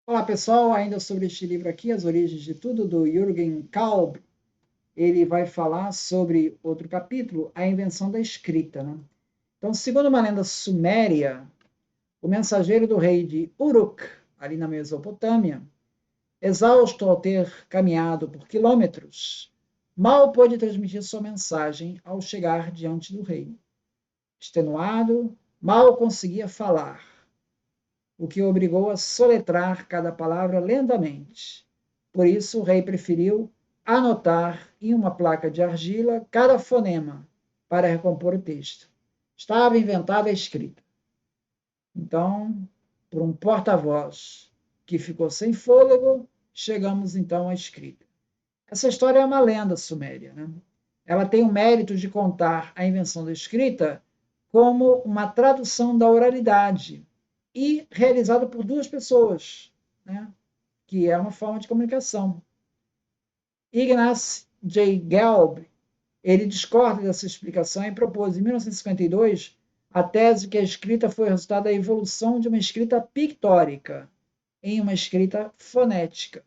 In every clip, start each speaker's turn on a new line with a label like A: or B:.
A: Olá pessoal, ainda sobre este livro aqui, As Origens de Tudo, do Jürgen Kalb, ele vai falar sobre outro capítulo, a invenção da escrita. Né? Então, segundo uma lenda suméria, o mensageiro do rei de Uruk, ali na Mesopotâmia, exausto ao ter caminhado por quilômetros, mal pôde transmitir sua mensagem ao chegar diante do rei. Extenuado, mal conseguia falar, o que o obrigou a soletrar cada palavra lentamente. Por isso, o rei preferiu anotar em uma placa de argila cada fonema para recompor o texto. Estava inventada a escrita. Então, por um porta-voz que ficou sem fôlego, chegamos então à escrita. Essa história é uma lenda suméria. Né? Ela tem o mérito de contar a invenção da escrita como uma tradução da oralidade e realizada por duas pessoas, né? Que é uma forma de comunicação. Ignaz J. Gelb, ele discorda dessa explicação e propôs, em 1952, a tese que a escrita foi o resultado da evolução de uma escrita pictórica em uma escrita fonética.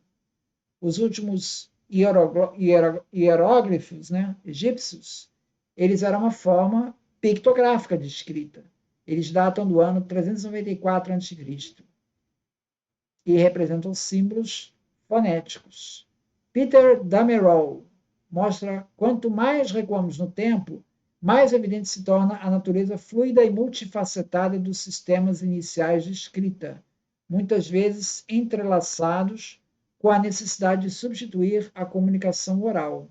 A: Os últimos hieróglifos, né, egípcios, eles eram uma forma pictográfica de escrita. Eles datam do ano 394 a.C. e representam símbolos fonéticos. Peter Damerow mostra quanto mais recuamos no tempo, mais evidente se torna a natureza fluida e multifacetada dos sistemas iniciais de escrita, muitas vezes entrelaçados com a necessidade de substituir a comunicação oral.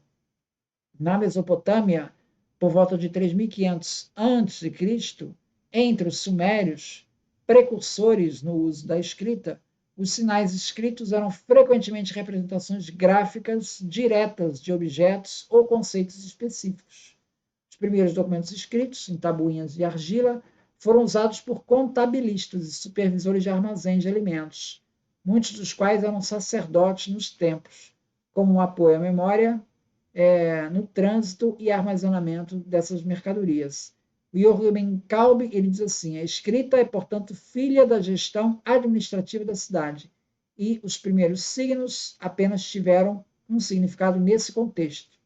A: Na Mesopotâmia, por volta de 3500 a.C., entre os sumérios, precursores no uso da escrita, os sinais escritos eram frequentemente representações gráficas diretas de objetos ou conceitos específicos. Os primeiros documentos escritos, em tabuinhas de argila, foram usados por contabilistas e supervisores de armazéns de alimentos, muitos dos quais eram sacerdotes nos templos, como um apoio à memória no trânsito e armazenamento dessas mercadorias. O Jürgen Kalb, ele diz assim, a escrita é, portanto, filha da gestão administrativa da cidade, e os primeiros signos apenas tiveram um significado nesse contexto.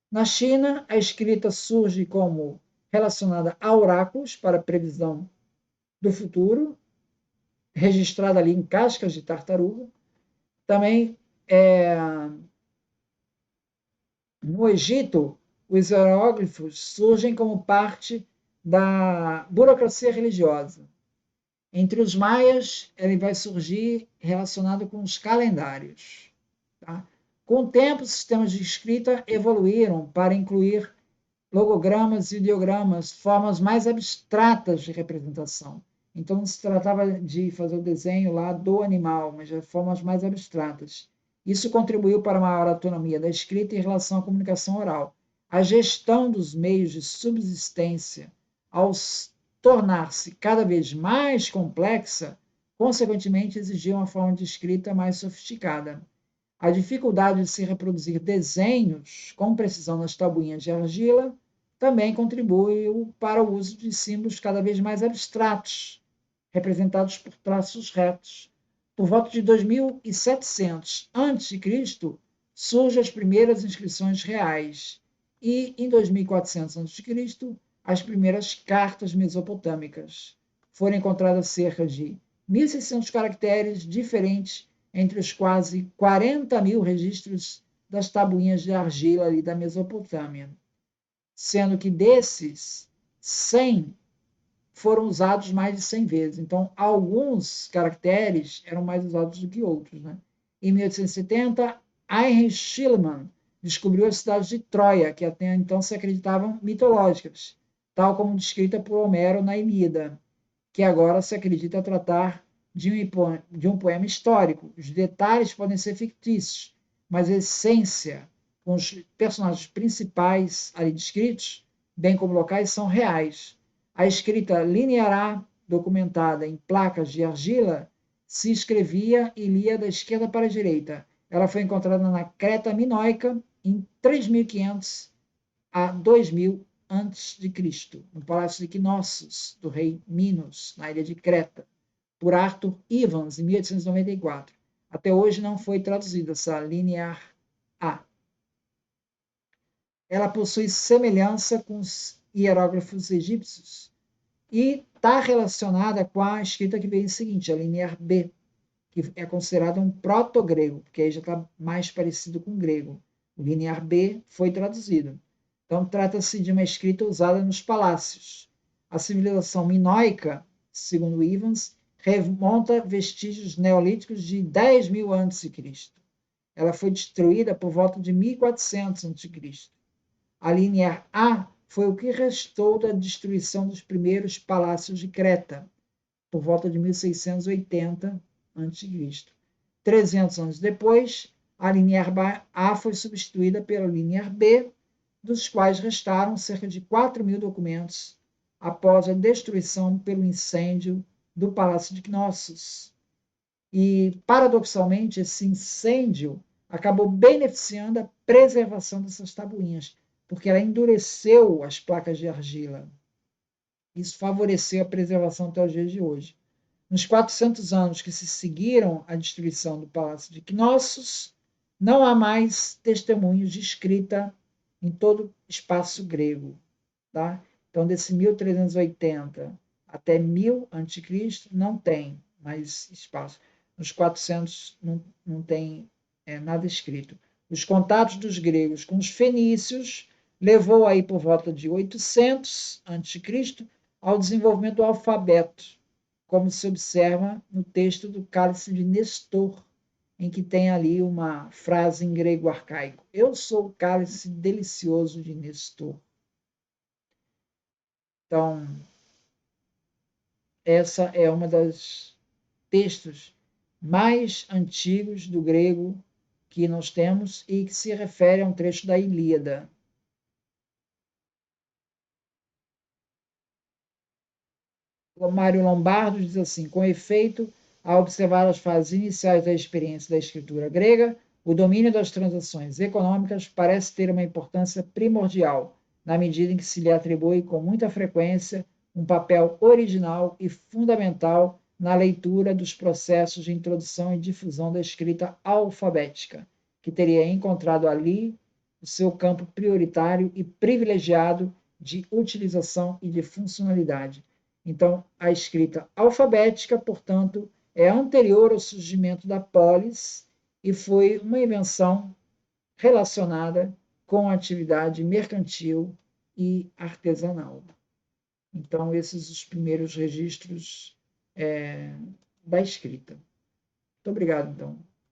A: Na China, a escrita surge como relacionada a oráculos para previsão do futuro, registrada ali em cascas de tartaruga. Também no Egito, os hieróglifos surgem como parte da burocracia religiosa. Entre os maias, ele vai surgir relacionado com os calendários. Tá? Com o tempo, os sistemas de escrita evoluíram para incluir logogramas, ideogramas, formas mais abstratas de representação. Então, não se tratava de fazer o desenho lá do animal, mas de formas mais abstratas. Isso contribuiu para a maior autonomia da escrita em relação à comunicação oral. A gestão dos meios de subsistência, ao tornar-se cada vez mais complexa, consequentemente exigia uma forma de escrita mais sofisticada. A dificuldade de se reproduzir desenhos com precisão nas tabuinhas de argila também contribuiu para o uso de símbolos cada vez mais abstratos, representados por traços retos. Por volta de 2700 a.C., surgem as primeiras inscrições reais e, em 2400 a.C., as primeiras cartas mesopotâmicas. Foram encontradas cerca de 1.600 caracteres diferentes entre os quase 40.000 registros das tabuinhas de argila ali da Mesopotâmia, sendo que desses, 100 foram usados mais de 100 vezes. Então, alguns caracteres eram mais usados do que outros. Né? Em 1870, Heinrich Schliemann descobriu a cidade de Troia, que até então se acreditavam mitológicas, tal como descrita por Homero na Ilíada, que agora se acredita tratar de um poema histórico. Os detalhes podem ser fictícios, mas a essência, com os personagens principais ali descritos, bem como locais, são reais. A escrita linear documentada em placas de argila se escrevia e lia da esquerda para a direita. Ela foi encontrada na Creta minoica em 3500 a 2000 a.C., no palácio de Knossos, do rei Minos, na ilha de Creta, por Arthur Evans, em 1894. até hoje não foi traduzida, essa linear A. Ela possui semelhança com os hieróglifos egípcios e está relacionada com a escrita que vem em seguinte, a linear B, que é considerada um proto-grego, porque aí já está mais parecido com o grego. O linear B foi traduzido. Então, trata-se de uma escrita usada nos palácios. A civilização minoica, segundo Evans, remonta vestígios neolíticos de 10.000 a.C. Ela foi destruída por volta de 1400 a.C. A linear A foi o que restou da destruição dos primeiros palácios de Creta, por volta de 1680 a.C. 300 anos depois, a linear A foi substituída pela linear B, dos quais restaram cerca de 4.000 documentos após a destruição pelo incêndio do Palácio de Knossos. E, paradoxalmente, esse incêndio acabou beneficiando a preservação dessas tabuinhas, porque ela endureceu as placas de argila. Isso favoreceu a preservação até os dias de hoje. Nos 400 anos que se seguiram à destruição do Palácio de Knossos, não há mais testemunhos de escrita em todo o espaço grego. Tá? Então, desse 1380 até 1000 a.C., não tem mais espaço. Nos 400 não tem nada escrito. Os contatos dos gregos com os fenícios levou aí por volta de 800 a.C. ao desenvolvimento do alfabeto, como se observa no texto do Cálice de Nestor, em que tem ali uma frase em grego arcaico: Eu sou o cálice delicioso de Nestor. Então, essa é uma das textos mais antigos do grego que nós temos e que se refere a um trecho da Ilíada. O Mário Lombardo diz assim: com efeito, ao observar as fases iniciais da experiência da escritura grega, o domínio das transações econômicas parece ter uma importância primordial, na medida em que se lhe atribui com muita frequência um papel original e fundamental na leitura dos processos de introdução e difusão da escrita alfabética, que teria encontrado ali o seu campo prioritário e privilegiado de utilização e de funcionalidade. Então, a escrita alfabética, portanto, é anterior ao surgimento da polis e foi uma invenção relacionada com a atividade mercantil e artesanal. Então, esses são os primeiros registros da escrita. Muito obrigado, então.